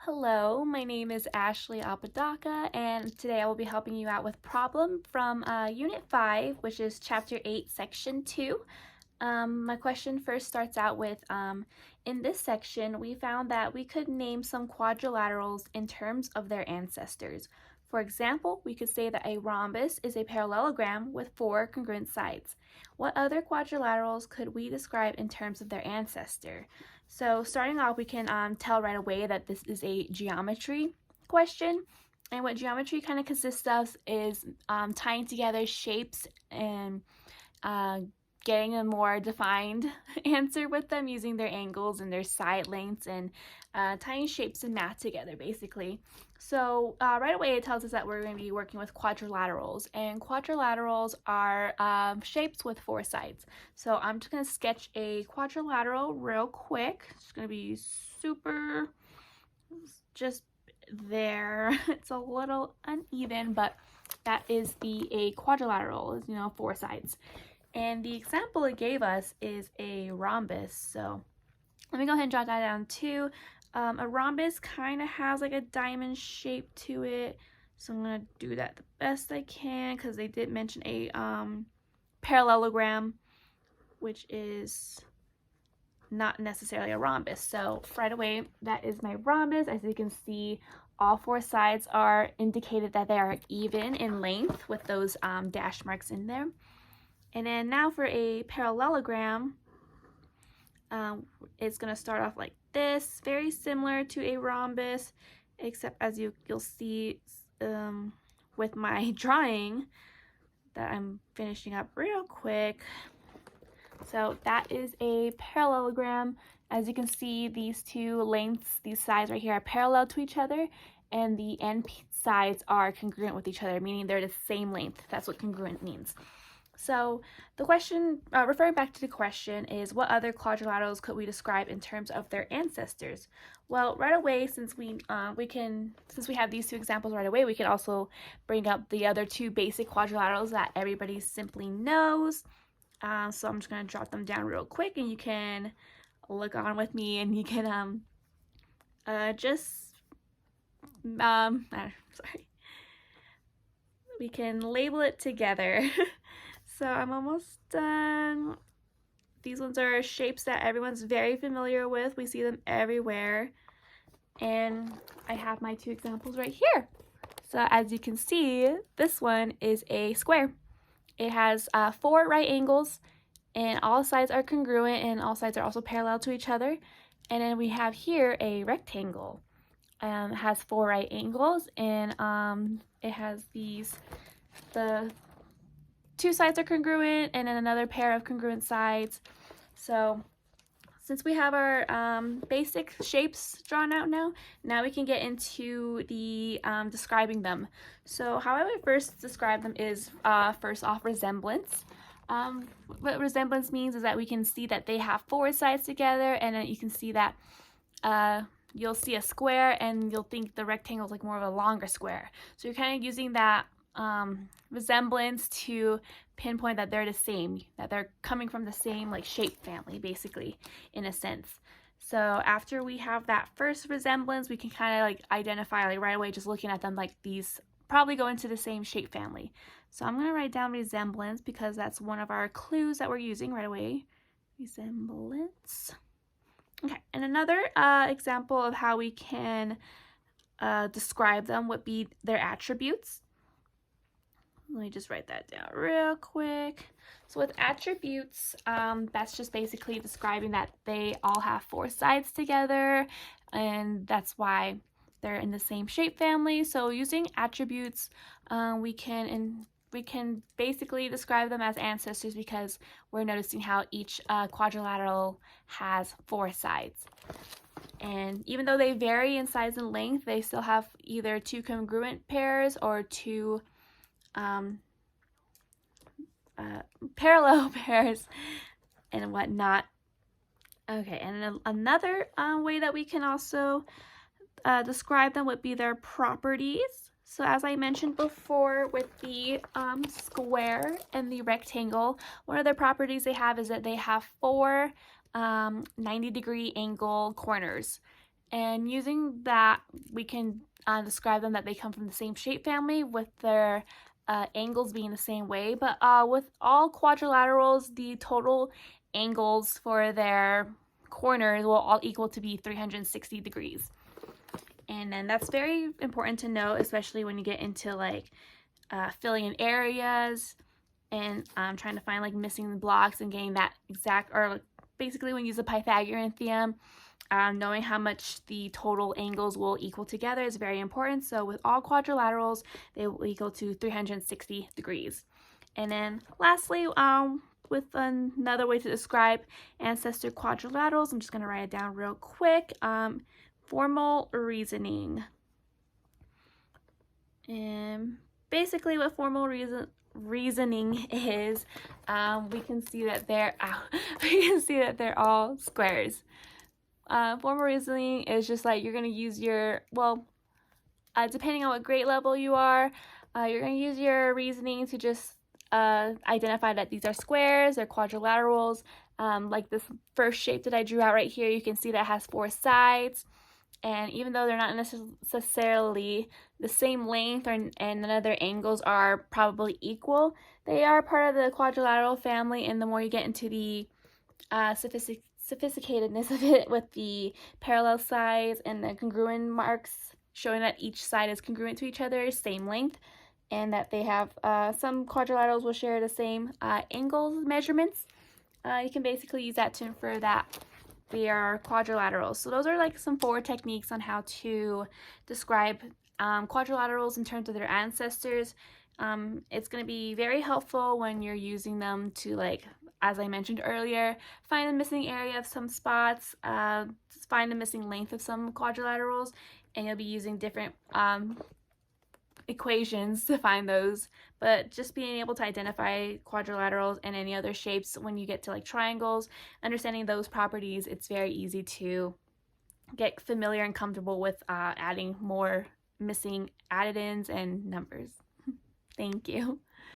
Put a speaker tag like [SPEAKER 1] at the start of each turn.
[SPEAKER 1] Hello, my name is Ashley Apodaca, and today I will be helping you out with problem from Unit 5, which is Chapter 8, Section 2. My question first starts out with, in this section, we found that we could name some quadrilaterals in terms of their ancestors. For example, we could say that a rhombus is a parallelogram with 4 congruent sides. What other quadrilaterals could we describe in terms of their ancestor? So starting off, we can tell right away that this is a geometry question. And what geometry kind of consists of is tying together shapes and getting a more defined answer with them using their angles and their side lengths and tying shapes and math together basically. So right away it tells us that we're going to be working with quadrilaterals, and quadrilaterals are shapes with 4 sides. So I'm just going to sketch a quadrilateral real quick. It's going to be super just there. It's a little uneven, but that is a quadrilateral, is 4 sides. And the example it gave us is a rhombus. So let me go ahead and jot that down too. A rhombus kind of has like a diamond shape to it. So I'm going to do that the best I can because they did mention a parallelogram, which is not necessarily a rhombus. So right away, that is my rhombus. As you can see, all 4 sides are indicated that they are even in length with those dash marks in there. And then now for a parallelogram, it's going to start off like this, very similar to a rhombus, except as you'll see with my drawing that I'm finishing up real quick. So that is a parallelogram. As you can see, these 2 lengths, these sides right here, are parallel to each other, and the end sides are congruent with each other, meaning they're the same length. That's what congruent means. So the question, referring back to the question, is what other quadrilaterals could we describe in terms of their ancestors? Well, right away, since we have these 2 examples right away, we can also bring up the other 2 basic quadrilaterals that everybody simply knows. So I'm just going to drop them down real quick, and you can look on with me, and you can sorry. We can label it together. So I'm almost done. These ones are shapes that everyone's very familiar with. We see them everywhere. And I have my 2 examples right here. So as you can see, this one is a square. It has 4 right angles, and all sides are congruent, and all sides are also parallel to each other. And then we have here a rectangle. It has 4 right angles, and it has the 2 sides are congruent, and then another pair of congruent sides. So since we have our basic shapes drawn out now we can get into the describing them. So how I would first describe them is first off resemblance. What resemblance means is that we can see that they have 4 sides together, and then you can see that you'll see a square and you'll think the rectangle is like more of a longer square. So you're kind of using that resemblance to pinpoint that they're the same, that they're coming from the same like shape family basically, in a sense. So after we have that first resemblance, we can kind of like identify like right away just looking at them like these probably go into the same shape family. So I'm going to write down resemblance because that's one of our clues that we're using right away. Resemblance. Okay, and another example of how we can describe them would be their attributes. Let me just write that down real quick. So with attributes, that's just basically describing that they all have 4 sides together, and that's why they're in the same shape family. So using attributes, we can basically describe them as ancestors because we're noticing how each quadrilateral has 4 sides. And even though they vary in size and length, they still have either 2 congruent pairs or 2 parallel pairs and whatnot. Okay, and another way that we can also describe them would be their properties. So as I mentioned before with the square and the rectangle, one of their properties they have is that they have 4 90-degree angle corners. And using that, we can describe them that they come from the same shape family with their angles being the same way. But with all quadrilaterals, the total angles for their corners will all equal to be 360 degrees. And then that's very important to know, especially when you get into like filling in areas and trying to find like missing blocks and getting that exact, or basically when you use the Pythagorean theorem, knowing how much the total angles will equal together is very important. So with all quadrilaterals, they will equal to 360 degrees. And then lastly, with another way to describe ancestor quadrilaterals, I'm just going to write it down real quick. Formal reasoning. And basically what formal reasoning is, we can see that they're all squares. Formal reasoning is just like you're going to use your, depending on what grade level you are, you're going to use your reasoning to just identify that these are squares or quadrilaterals. Like this first shape that I drew out right here, you can see that it has 4 sides. And even though they're not necessarily the same length and none of their angles are probably equal, they are part of the quadrilateral family. And the more you get into the sophisticatedness of it with the parallel sides and the congruent marks showing that each side is congruent to each other, same length, and that they have some quadrilaterals will share the same angles measurements, you can basically use that to infer that they are quadrilaterals. So those are like some 4 techniques on how to describe quadrilaterals in terms of their ancestors. It's going to be very helpful when you're using them to, like, as I mentioned earlier, find the missing area of some spots, find the missing length of some quadrilaterals, and you'll be using different equations to find those. But just being able to identify quadrilaterals and any other shapes when you get to like triangles, understanding those properties, it's very easy to get familiar and comfortable with adding more missing addends and numbers. Thank you.